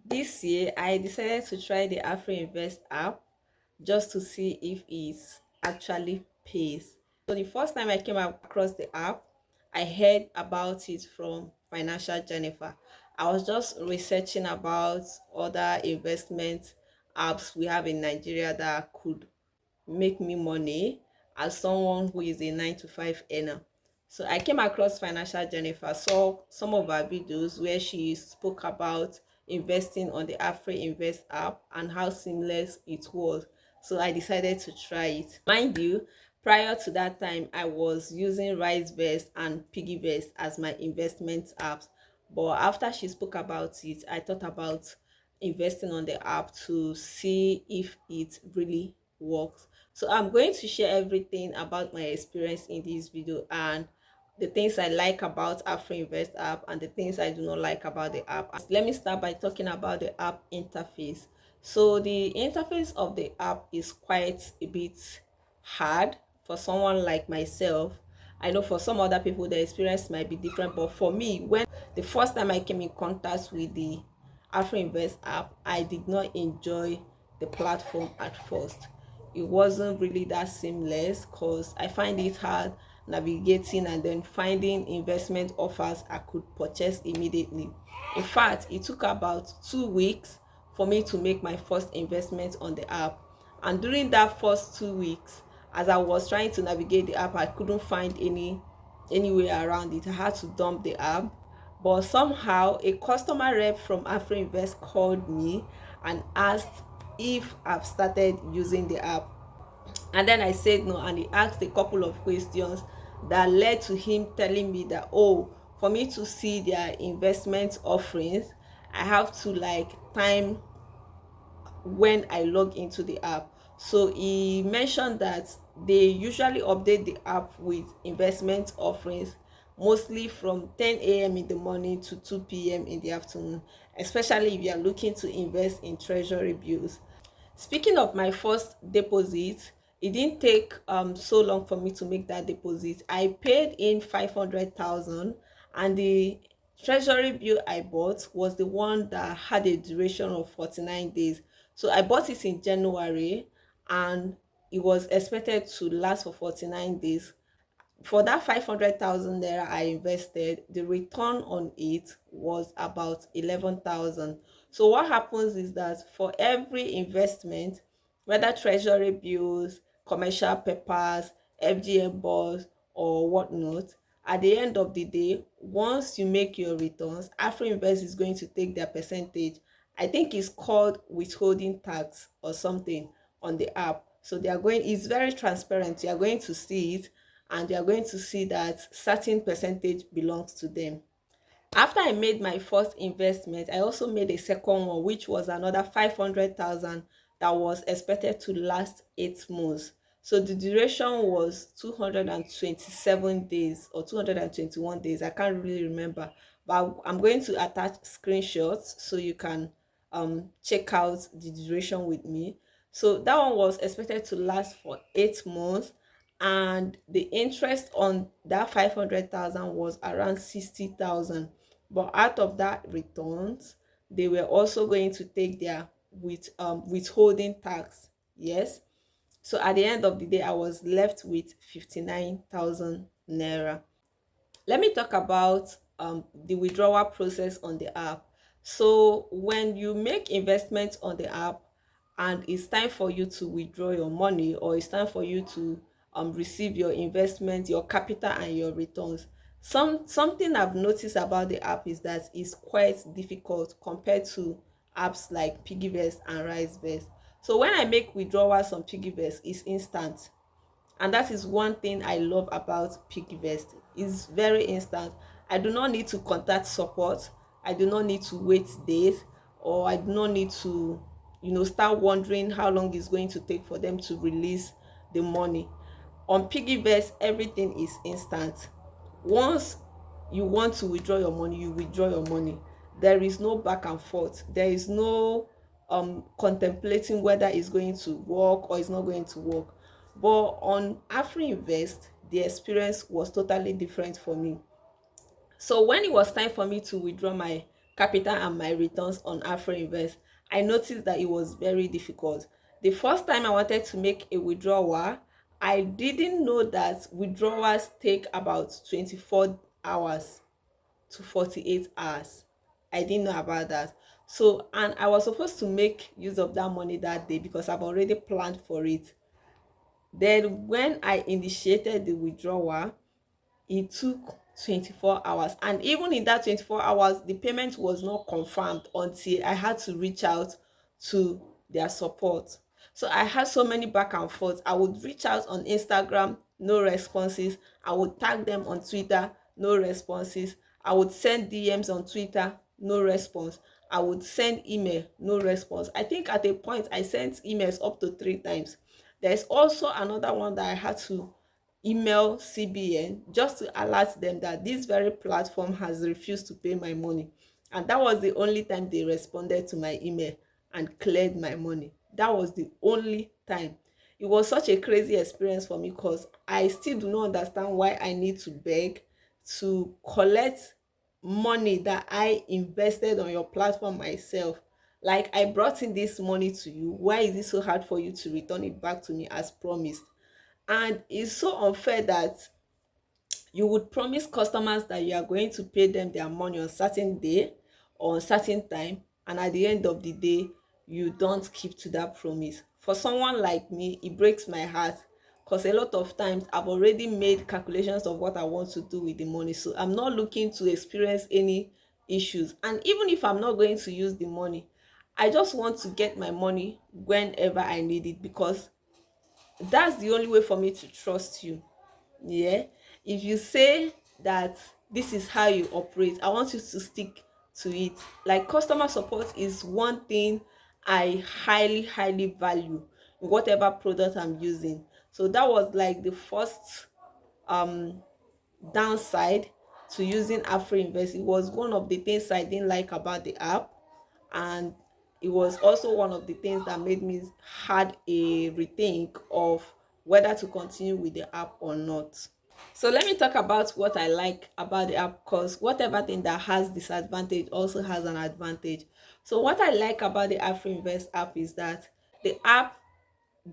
This year, I decided to try the Afrinvest app just to see if it actually pays. So the first time I came across the app, I heard about it from Financial Jennifer. I was just researching about other investment apps we have in Nigeria that could make me money as someone who is a 9 to 5 earner. So I came across Financial Jennifer, saw some of her videos where she spoke about investing on the Afrinvest app and how seamless it was. So I decided to try it. Mind you, prior to that time, I was using RiseVest and PiggyVest as my investment apps. But after she spoke about it, I thought about investing on the app to see if it really works. So I'm going to share everything about my experience in this video, and the things I like about Afrinvest app and the things I do not like about the app. Let me start by talking about the app interface. So the interface of the app is quite a bit hard for someone like myself. I know for some other people the experience might be different, but for me, when the first time I came in contact with the Afrinvest app, I did not enjoy the platform at first. It wasn't really that seamless because I find it hard navigating and then finding investment offers I could purchase immediately. In fact, it took about 2 weeks for me to make my first investment on the app. And during that first 2 weeks, as I was trying to navigate the app, I couldn't find any way around it. I had to dump the app. But somehow a customer rep from Afrinvest called me and asked if I've started using the app, and then I said no, and he asked a couple of questions that led to him telling me that, oh, for me to see their investment offerings, I have to like time when I log into the app. So he mentioned that they usually update the app with investment offerings mostly from 10 a.m. in the morning to 2 p.m. in the afternoon, especially if you are looking to invest in treasury bills. Speaking of my first deposit, it didn't take so long for me to make that deposit. I paid in 500,000, and the treasury bill I bought was the one that had a duration of 49 days. So I bought it in January, and it was expected to last for 49 days. For that 500,000 naira I invested, the return on it was about 11,000. So what happens is that for every investment, whether treasury bills, commercial papers, FGM bonds, or whatnot, at the end of the day, once you make your returns, Afrinvest is going to take their percentage. I think it's called withholding tax or something on the app. So they are going, it's very transparent. You are going to see it, and you are going to see that certain percentage belongs to them. After I made my first investment, I also made a second one, which was another 500,000 that was expected to last 8 months. So the duration was 227 days or 221 days. I can't really remember, but I'm going to attach screenshots so you can check out the duration with me. So that one was expected to last for 8 months, and the interest on that 500,000 was around 60,000. But out of that returns, they were also going to take their withholding tax. Yes. So at the end of the day, I was left with 59,000 naira. Let me talk about the withdrawal process on the app. So when you make investments on the app and it's time for you to withdraw your money, or it's time for you to receive your investment, your capital and your returns, something I've noticed about the app is that it's quite difficult compared to apps like PiggyVest and RiseVest. So when I make withdrawals on PiggyVest, it's instant, and that is one thing I love about PiggyVest. It's very instant. I do not need to contact support. I do not need to wait days, or I do not need to start wondering how long it's going to take for them to release the money. On PiggyVest, everything is instant. Once you want to withdraw your money, you withdraw your money. There is no back and forth. There is no contemplating whether it's going to work or it's not going to work. But on Afrinvest, the experience was totally different for me. So when it was time for me to withdraw my capital and my returns on Afrinvest, I noticed that it was very difficult. The first time I wanted to make a withdrawal, I didn't know that withdrawals take about 24 hours to 48 hours. I didn't know about that. So, and I was supposed to make use of that money that day because I've already planned for it. Then when I initiated the withdrawal, it took 24 hours, and even in that 24 hours the payment was not confirmed until I had to reach out to their support. So I had so many back and forth. I would reach out on Instagram, no responses. I would tag them on Twitter, no responses. I would send DMs on Twitter, no response. I would send email, no response. I think at a point I sent emails up to 3 times. There's also another one that I had to email CBN just to alert them that this very platform has refused to pay my money. And that was the only time they responded to my email and cleared my money. That was the only time. It was such a crazy experience for me because I still do not understand why I need to beg to collect money that I invested on your platform myself. Like, I brought in this money to you. Why is it so hard for you to return it back to me as promised? And it's so unfair that you would promise customers that you are going to pay them their money on certain day or on certain time, and at the end of the day you don't keep to that promise. For someone like me, it breaks my heart because a lot of times I've already made calculations of what I want to do with the money, so I'm not looking to experience any issues. And even if I'm not going to use the money, I just want to get my money whenever I need it, because that's the only way for me to trust you. Yeah, if you say that this is how you operate, I want you to stick to it. Like, customer support is one thing I highly value in whatever product I'm using. So that was like the first um downside to using Afrinvest. It was one of the things I didn't like about the app, and it was also one of the things that made me had a rethink of whether to continue with the app or not. So let me talk about what I like about the app, because whatever thing that has disadvantage also has an advantage. So what I like about the Afrinvest app is that the app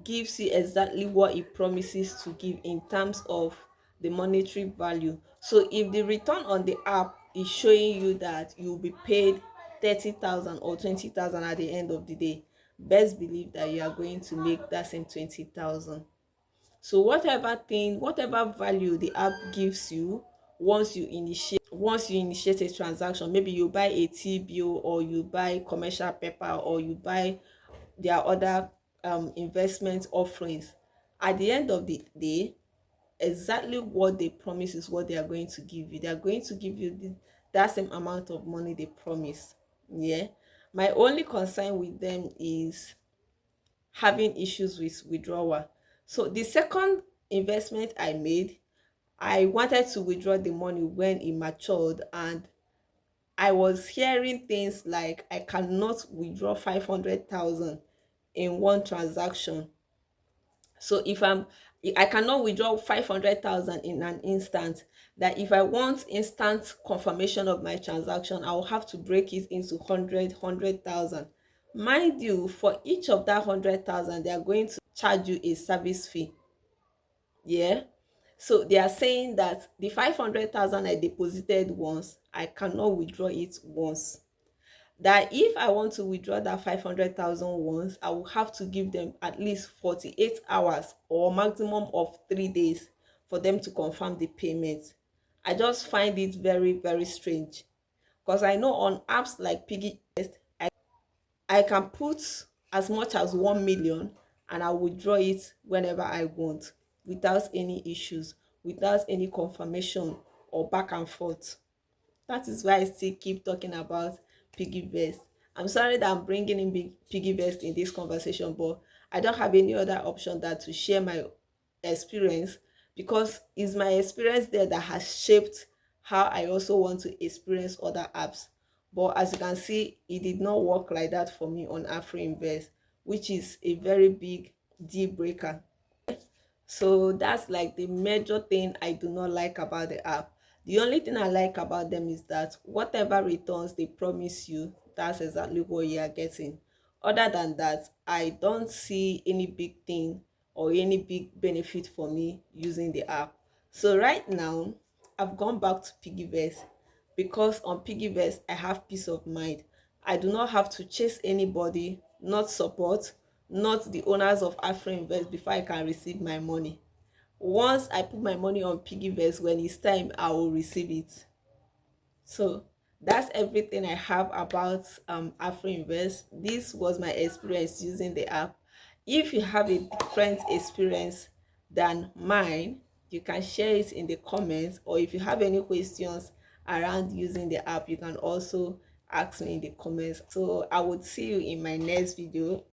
gives you exactly what it promises to give in terms of the monetary value. So if the return on the app is showing you that you'll be paid 30,000 or 20,000 at the end of the day, best believe that you are going to make that same 20,000. So whatever value the app gives you, once you initiate a transaction, maybe you buy a T-bill or you buy commercial paper or you buy their other investment offerings, at the end of the day, exactly what they promise is what they are going to give you. They are going to give you that same amount of money they promised. Yeah, my only concern with them is having issues with withdrawal. So the second investment I made, I wanted to withdraw the money when it matured, and I was hearing things like I cannot withdraw 500,000 in one transaction. So I cannot withdraw 500,000 in an instant. That if I want instant confirmation of my transaction, I will have to break it into 100,000. Mind you, for each of that 100,000, they are going to charge you a service fee. Yeah. So they are saying that the 500,000 I deposited once, I cannot withdraw it once. That if I want to withdraw that 500,000 once, I will have to give them at least 48 hours or maximum of 3 days for them to confirm the payment. I just find it very strange, because I know on apps like PiggyVest, I can put as much as 1 million and I withdraw it whenever I want without any issues, without any confirmation or back and forth. That is why I still keep talking about PiggyVest. I'm sorry that I'm bringing in PiggyVest in this conversation, but I don't have any other option than to share my experience, because it's my experience there that has shaped how I also want to experience other apps. But as you can see, it did not work like that for me on Afrinvest, which is a very big deal breaker. So that's like the major thing I do not like about the app. The only thing I like about them is that whatever returns they promise you, that's exactly what you are getting. Other than that, I don't see any big thing or any big benefit for me using the app. So right now, I've gone back to Piggyvest because on Piggyvest I have peace of mind. I do not have to chase anybody, not support, not the owners of Afrinvest before I can receive my money. Once I put my money on Piggyvest, when it's time, I will receive it. So that's everything I have about Afrinvest. This was my experience using the app. If you have a different experience than mine, you can share it in the comments, or if you have any questions around using the app, you can also ask me in the comments. So I would see you in my next video.